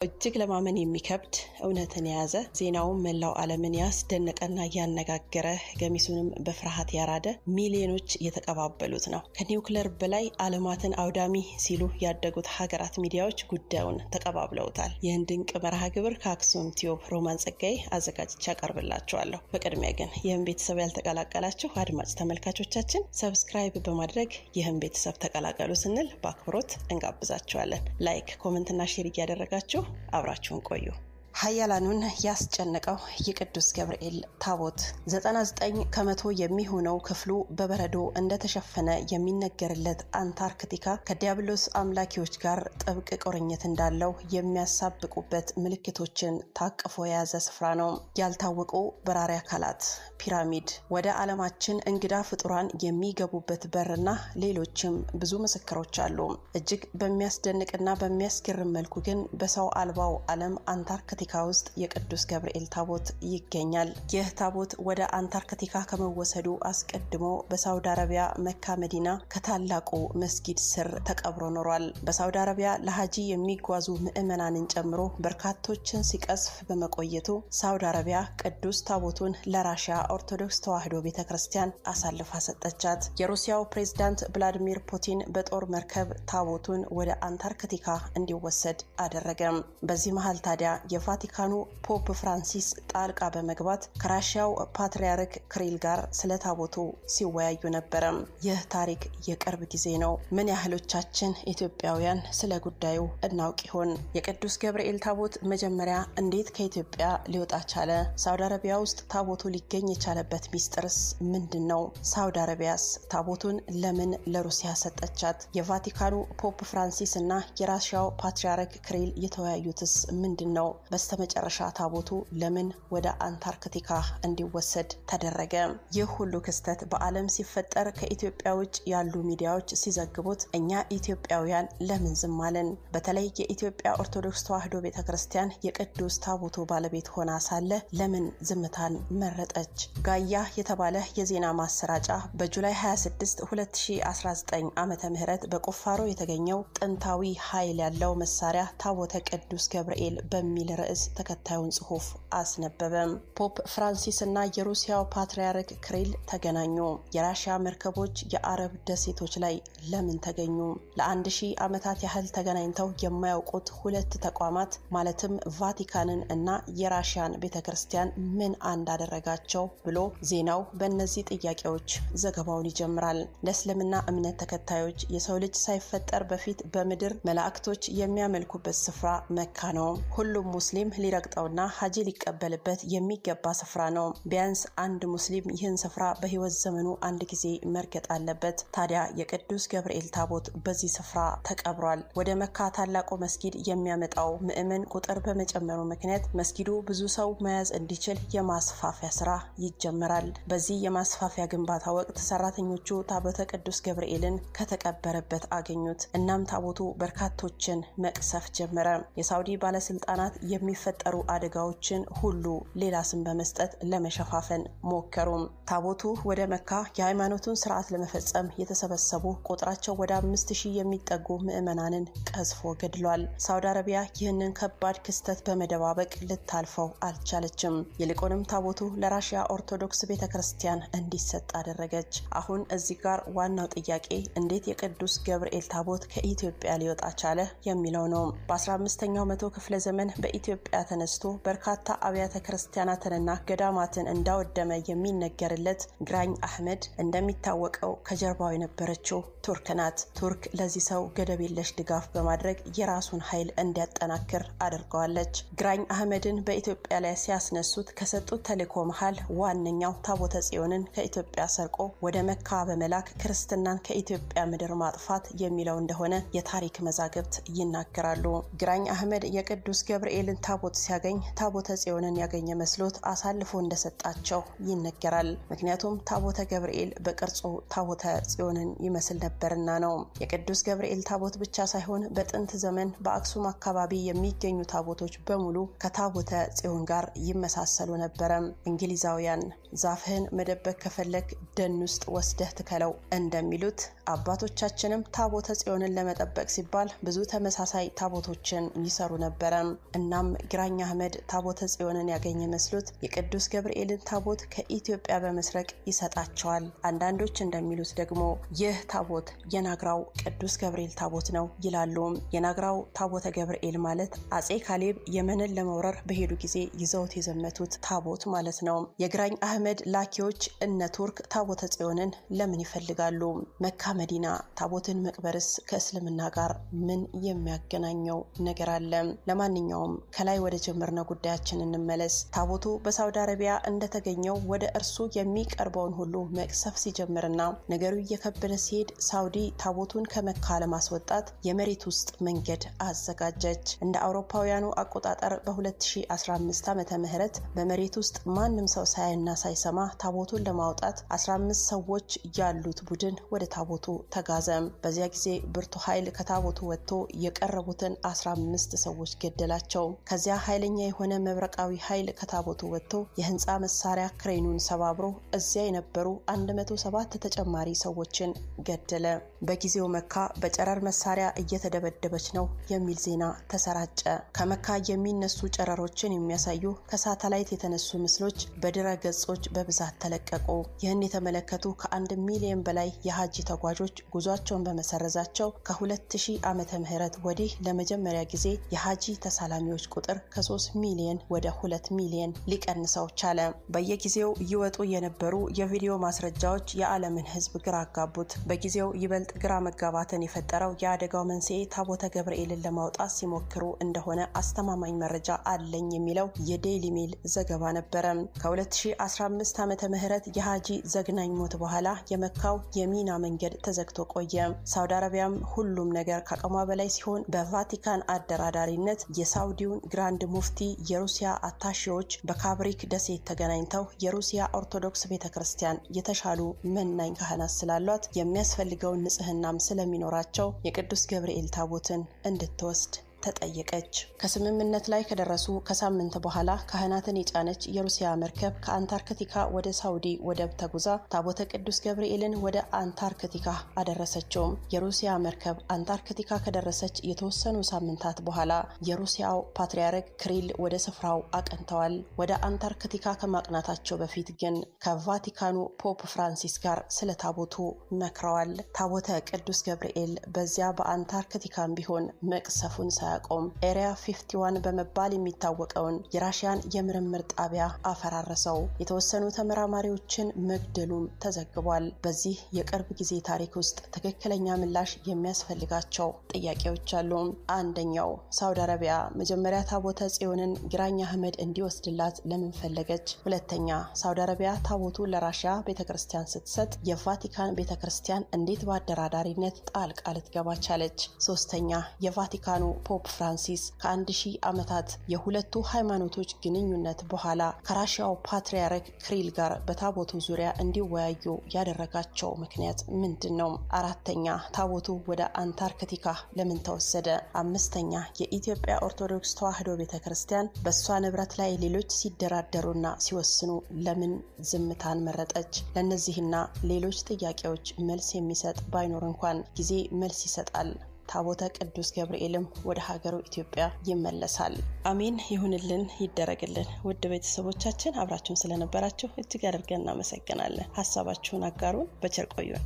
እጅግ ለማመን የሚከብድ እውነትን ያዘ ዜናው መላው ዓለምን ያስደነቀና ያነጋገረ ገሚሱንም በፍርሃት ያራደ ሚሊዮኖች የተቀባበሉት ነው። ከኒውክሌር በላይ ዓለማትን አውዳሚ ሲሉ ያደጉት ሀገራት ሚዲያዎች ጉዳዩን ተቀባብለውታል። ይህን ድንቅ መርሃ ግብር ከአክሱም ቲዩብ ሮማን ጸጋይ አዘጋጅቼ አቀርብላችኋለሁ። በቅድሚያ ግን ይህን ቤተሰብ ያልተቀላቀላችሁ አድማጭ ተመልካቾቻችን ሰብስክራይብ በማድረግ ይህን ቤተሰብ ተቀላቀሉ ስንል በአክብሮት እንጋብዛችኋለን። ላይክ፣ ኮሜንትና ሼር እያደረጋችሁ አብራችሁን ቆዩ። ኃያላኑን ያስጨነቀው የቅዱስ ገብርኤል ታቦት 99% የሚሆነው ክፍሉ በበረዶ እንደተሸፈነ የሚነገርለት አንታርክቲካ ከዲያብሎስ አምላኪዎች ጋር ጥብቅ ቁርኝት እንዳለው የሚያሳብቁበት ምልክቶችን ታቅፎ የያዘ ስፍራ ነው። ያልታወቁ በራሪ አካላት፣ ፒራሚድ፣ ወደ ዓለማችን እንግዳ ፍጡራን የሚገቡበት በርና ሌሎችም ብዙ ምስክሮች አሉ። እጅግ በሚያስደንቅና በሚያስገርም መልኩ ግን በሰው አልባው ዓለም አንታርክቲካ ውስጥ የቅዱስ ገብርኤል ታቦት ይገኛል። ይህ ታቦት ወደ አንታርክቲካ ከመወሰዱ አስቀድሞ በሳውዲ አረቢያ መካ መዲና ከታላቁ መስጊድ ስር ተቀብሮ ኖሯል። በሳውዲ አረቢያ ለሐጂ የሚጓዙ ምዕመናንን ጨምሮ በርካቶችን ሲቀስፍ በመቆየቱ ሳውዲ አረቢያ ቅዱስ ታቦቱን ለራሺያ ኦርቶዶክስ ተዋሕዶ ቤተክርስቲያን አሳልፋ ሰጠቻት። የሩሲያው ፕሬዝዳንት ቭላዲሚር ፑቲን በጦር መርከብ ታቦቱን ወደ አንታርክቲካ እንዲወሰድ አደረገ። በዚህ መሃል ታዲያ ቫቲካኑ ፖፕ ፍራንሲስ ጣልቃ በመግባት ከራሺያው ፓትርያርክ ክሪል ጋር ስለ ታቦቱ ሲወያዩ ነበር። ይህ ታሪክ የቅርብ ጊዜ ነው። ምን ያህሎቻችን ኢትዮጵያውያን ስለ ጉዳዩ እናውቅ ይሆን? የቅዱስ ገብርኤል ታቦት መጀመሪያ እንዴት ከኢትዮጵያ ሊወጣ ቻለ? ሳውዲ አረቢያ ውስጥ ታቦቱ ሊገኝ የቻለበት ሚስጥርስ ምንድነው? ሳውዲ አረቢያስ ታቦቱን ለምን ለሩሲያ ሰጠቻት? የቫቲካኑ ፖፕ ፍራንሲስ እና የራሺያው ፓትርያርክ ክሪል የተወያዩትስ ምንድነው? በስተመጨረሻ ታቦቱ ለምን ወደ አንታርክቲካ እንዲወሰድ ተደረገ? ይህ ሁሉ ክስተት በዓለም ሲፈጠር ከኢትዮጵያ ውጭ ያሉ ሚዲያዎች ሲዘግቡት እኛ ኢትዮጵያውያን ለምን ዝም አለን? በተለይ የኢትዮጵያ ኦርቶዶክስ ተዋሕዶ ቤተክርስቲያን የቅዱስ ታቦቱ ባለቤት ሆና ሳለ ለምን ዝምታን መረጠች? ጋያ የተባለ የዜና ማሰራጫ በጁላይ 26 2019 ዓመተ ምህረት በቁፋሮ የተገኘው ጥንታዊ ኃይል ያለው መሳሪያ ታቦተ ቅዱስ ገብርኤል በሚል ርዕስ ተከታዩን ጽሑፍ አስነበበም። ፖፕ ፍራንሲስ እና የሩሲያው ፓትርያርክ ክሪል ተገናኙ። የራሺያ መርከቦች የአረብ ደሴቶች ላይ ለምን ተገኙ? ለ1000 ዓመታት ያህል ተገናኝተው የማያውቁት ሁለት ተቋማት ማለትም ቫቲካንን እና የራሺያን ቤተክርስቲያን ምን እንዳደረጋቸው ብሎ ዜናው በእነዚህ ጥያቄዎች ዘገባውን ይጀምራል። ለእስልምና እምነት ተከታዮች የሰው ልጅ ሳይፈጠር በፊት በምድር መላእክቶች የሚያመልኩበት ስፍራ መካ ነው። ሁሉም ሙስሊም ሊረግጠውና ሐጂ ሊቀበልበት የሚገባ ስፍራ ነው። ቢያንስ አንድ ሙስሊም ይህን ስፍራ በህይወት ዘመኑ አንድ ጊዜ መርገጥ አለበት። ታዲያ የቅዱስ ገብርኤል ታቦት በዚህ ስፍራ ተቀብሯል። ወደ መካ ታላቁ መስጊድ የሚያመጣው ምዕመን ቁጥር በመጨመሩ ምክንያት መስጊዱ ብዙ ሰው መያዝ እንዲችል የማስፋፊያ ስራ ይጀምራል። በዚህ የማስፋፊያ ግንባታ ወቅት ሰራተኞቹ ታቦተ ቅዱስ ገብርኤልን ከተቀበረበት አገኙት። እናም ታቦቱ በርካቶችን መቅሰፍ ጀመረ። የሳውዲ ባለስልጣናት የሚፈጠሩ አደጋዎችን ሁሉ ሌላ ስም በመስጠት ለመሸፋፈን ሞከሩ። ታቦቱ ወደ መካ የሃይማኖቱን ስርዓት ለመፈጸም የተሰበሰቡ ቁጥራቸው ወደ 5000 የሚጠጉ ምዕመናንን ቀስፎ ገድሏል። ሳውዲ አረቢያ ይህንን ከባድ ክስተት በመደባበቅ ልታልፈው አልቻለችም። ይልቁንም ታቦቱ ለራሺያ ኦርቶዶክስ ቤተክርስቲያን እንዲሰጥ አደረገች። አሁን እዚህ ጋር ዋናው ጥያቄ እንዴት የቅዱስ ገብርኤል ታቦት ከኢትዮጵያ ሊወጣ ቻለ የሚለው ነው። በ15ኛው መቶ ክፍለ ዘመን በኢትዮጵያ ተነስቶ በርካታ አብያተ ክርስቲያናትንና ገዳማትን እንዳወደመ የሚነገርለት ግራኝ አህመድ እንደሚታወቀው ከጀርባው የነበረችው ቱርክ ናት። ቱርክ ለዚህ ሰው ገደብ የለሽ ድጋፍ በማድረግ የራሱን ኃይል እንዲያጠናክር አድርገዋለች። ግራኝ አህመድን በኢትዮጵያ ላይ ሲያስነሱት ከሰጡት ተልእኮ መሃል ዋነኛው ታቦተ ጽዮንን ከኢትዮጵያ ሰርቆ ወደ መካ በመላክ ክርስትናን ከኢትዮጵያ ምድር ማጥፋት የሚለው እንደሆነ የታሪክ መዛግብት ይናገራሉ። ግራኝ አህመድ የቅዱስ ገብርኤልን ታቦት ሲያገኝ ታቦተ ጽዮንን ያገኘ መስሎት አሳልፎ እንደሰጣቸው ይነገራል። ምክንያቱም ታቦተ ገብርኤል በቅርጹ ታቦተ ጽዮንን ይመስል ነበርና ነው። የቅዱስ ገብርኤል ታቦት ብቻ ሳይሆን በጥንት ዘመን በአክሱም አካባቢ የሚገኙ ታቦቶች በሙሉ ከታቦተ ጽዮን ጋር ይመሳሰሉ ነበር። እንግሊዛውያን ዛፍህን መደበቅ ከፈለክ ደን ውስጥ ወስደህ ትከለው እንደሚሉት አባቶቻችንም ታቦተ ጽዮንን ለመጠበቅ ሲባል ብዙ ተመሳሳይ ታቦቶችን ይሰሩ ነበር። እናም ግራኝ አህመድ ታቦተ ጽዮንን ያገኘ መስሎት የቅዱስ ገብርኤልን ታቦት ከኢትዮጵያ በመስረቅ ይሰጣቸዋል። አንዳንዶች እንደሚሉት ደግሞ ይህ ታቦት የናግራው ቅዱስ ገብርኤል ታቦት ነው ይላሉ። የናግራው ታቦተ ገብርኤል ማለት አጼ ካሌብ የመንን ለመውረር በሄዱ ጊዜ ይዘውት የዘመቱት ታቦት ማለት ነው። የግራኝ አህመድ ላኪዎች እነ ቱርክ ታቦተ ጽዮንን ለምን ይፈልጋሉ? መካ መዲና ታቦትን መቅበርስ ከእስልምና ጋር ምን የሚያገናኘው ነገር አለ? ለማንኛውም ከላይ ወደ ጀመርነው ጉዳያችን እንመለስ። ታቦቱ በሳውዲ አረቢያ እንደተገኘው ወደ እርሱ የሚቀርበውን ሁሉ መቅሰፍ ሲጀምርና ነገሩ እየከበደ ሲሄድ ሳውዲ ታቦቱን ከመካ ለማስወጣት የመሬት ውስጥ መንገድ አዘጋጀች። እንደ አውሮፓውያኑ አቆጣጠር በ2015 ዓመተ ምህረት በመሬት ውስጥ ማንም ሰው ሳይና ሳይሰማ ታቦቱን ለማውጣት 15 ሰዎች ያሉት ቡድን ወደ ታቦቱ ተጋዘ። በዚያ ጊዜ ብርቱ ኃይል ከታቦቱ ወጥቶ የቀረቡትን 15 ሰዎች ገደላቸው። ከዚያ ኃይለኛ የሆነ መብረቃዊ ኃይል ከታቦቱ ወጥቶ የህንጻ መሳሪያ ክሬኑን ሰባብሮ እዚያ የነበሩ 107 ተጨማሪ ሰዎችን ገደለ። በጊዜው መካ በጨረር መሳሪያ እየተደበደበች ነው የሚል ዜና ተሰራጨ። ከመካ የሚነሱ ጨረሮችን የሚያሳዩ ከሳተላይት የተነሱ ምስሎች በድረ ገጾች በብዛት ተለቀቁ። ይህን የተመለከቱ ከ1 ሚሊዮን በላይ የሐጅ ተጓዦች ጉዟቸውን በመሰረዛቸው ከ2000 ዓመተ ምህረት ወዲህ ለመጀመሪያ ጊዜ የሐጂ ተሳላሚዎች ቁጥር ከ3 ሚሊዮን ወደ 2 ሚሊዮን ሊቀንሰው ቻለ። በየጊዜው ይወጡ የነበሩ የቪዲዮ ማስረጃዎች የዓለምን ህዝብ ግራ አጋቡት። በጊዜው ይበልጥ ግራ መጋባትን የፈጠረው የአደጋው መንስኤ ታቦተ ገብርኤልን ለማውጣት ሲሞክሩ እንደሆነ አስተማማኝ መረጃ አለኝ የሚለው የዴይሊ ሜል ዘገባ ነበር። ከ2015 ዓመተ ምህረት የሐጂ ዘግናኝ ሞት በኋላ የመካው የሚና መንገድ ተዘግቶ ቆየ። ሳውዲ አረቢያም ሁሉም ነገር ከአቅሟ በላይ ሲሆን በቫቲካን አደራዳሪነት የሳውዲውን ግራንድ ሙፍቲ የሩሲያ አታሺዎች በካብሪክ ደሴት ተገናኝተው የሩሲያ ኦርቶዶክስ ቤተክርስቲያን የተሻሉ መናኝ ካህናት ስላሏት የሚያስፈልገውን ንጽህናም ስለሚኖራቸው የቅዱስ ገብርኤል ታቦትን እንድትወስድ ተጠየቀች። ከስምምነት ላይ ከደረሱ ከሳምንት በኋላ ካህናትን የጫነች የሩሲያ መርከብ ከአንታርክቲካ ወደ ሳውዲ ወደብ ተጉዛ ታቦተ ቅዱስ ገብርኤልን ወደ አንታርክቲካ አደረሰችው። የሩሲያ መርከብ አንታርክቲካ ከደረሰች የተወሰኑ ሳምንታት በኋላ የሩሲያው ፓትርያርክ ክሪል ወደ ስፍራው አቀንተዋል። ወደ አንታርክቲካ ከማቅናታቸው በፊት ግን ከቫቲካኑ ፖፕ ፍራንሲስ ጋር ስለ ታቦቱ መክረዋል። ታቦተ ቅዱስ ገብርኤል በዚያ በአንታርክቲካም ቢሆን መቅሰፉን ያቆም ኤሪያ 51 በመባል የሚታወቀውን የራሽያን የምርምር ጣቢያ አፈራረሰው። የተወሰኑ ተመራማሪዎችን መግደሉም ተዘግቧል። በዚህ የቅርብ ጊዜ ታሪክ ውስጥ ትክክለኛ ምላሽ የሚያስፈልጋቸው ጥያቄዎች አሉ። አንደኛው ሳውዲ አረቢያ መጀመሪያ ታቦተ ጽዮንን ግራኝ አህመድ እንዲወስድላት ለምን ፈለገች? ሁለተኛ ሳውዲ አረቢያ ታቦቱ ለራሽያ ቤተክርስቲያን ስትሰጥ የቫቲካን ቤተክርስቲያን እንዴት በአደራዳሪነት ጣልቃ ልትገባ ቻለች? ሶስተኛ የቫቲካኑ ፖፕ ፍራንሲስ ከ1000 ዓመታት የሁለቱ ሃይማኖቶች ግንኙነት በኋላ ከራሽያው ፓትርያርክ ክሪል ጋር በታቦቱ ዙሪያ እንዲወያዩ ያደረጋቸው ምክንያት ምንድነው? አራተኛ ታቦቱ ወደ አንታርክቲካ ለምን ተወሰደ? አምስተኛ የኢትዮጵያ ኦርቶዶክስ ተዋሕዶ ቤተክርስቲያን በሷ ንብረት ላይ ሌሎች ሲደራደሩና ሲወስኑ ለምን ዝምታን መረጠች? ለነዚህና ሌሎች ጥያቄዎች መልስ የሚሰጥ ባይኖር እንኳን ጊዜ መልስ ይሰጣል። ታቦተ ቅዱስ ገብርኤልም ወደ ሀገሩ ኢትዮጵያ ይመለሳል። አሜን ይሁንልን ይደረግልን። ውድ ቤተሰቦቻችን አብራችሁን ስለነበራችሁ እጅግ አድርገን እናመሰግናለን። ሐሳባችሁን አጋሩን። በቸር ቆዩን።